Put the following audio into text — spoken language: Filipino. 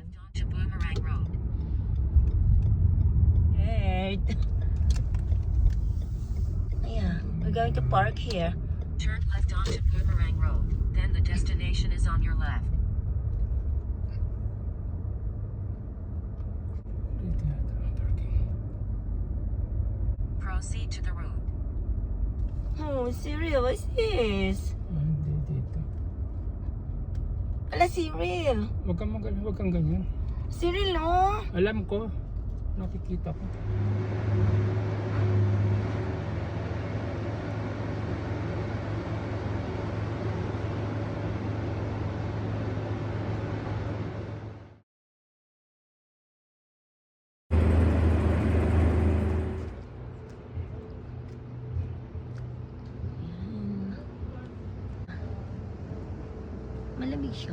left onto Boomerang Road. Right. Yeah, we're going to park here. Turn left onto Boomerang Road. Then the destination is on your left. Dito yata ang parking. Proceed to the road. Oh, Cyril, what's this? Hindi dito. Ala, Cyril. Huwag kang ganyan. Cyril, no? Alam ko. Nakikita ko. Malamig siya.